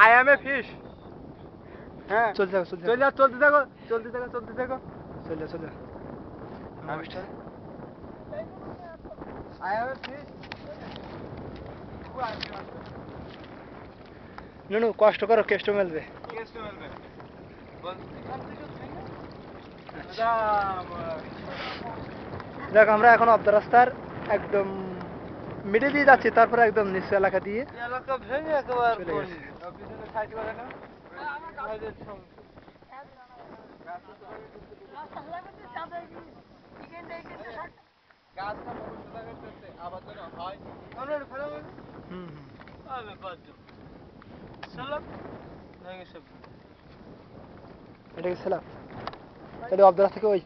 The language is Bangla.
I M a fish. হ্যাঁ চলতে থাকো চলতে থাকো চলতে থাকো চলতে থাকো। চলে আই এম এ ফিশ। নুনু কষ্ট করো কেষ্ট মেলবে। কেষ্ট মেলবে বল এখান থেকে দেখ আমরা এখন অফ দ্য রাস্তার একদম মিডে দিয়ে যাচ্ছি, তারপরে একদম নিচু এলাকা দিয়ে এলাকা ভেঙে একেবারে চলে গেছে। পিছনে সাইড করে না এটা কি ছিলাম তাহলে অফ দ্য রাস্তা থেকে ওই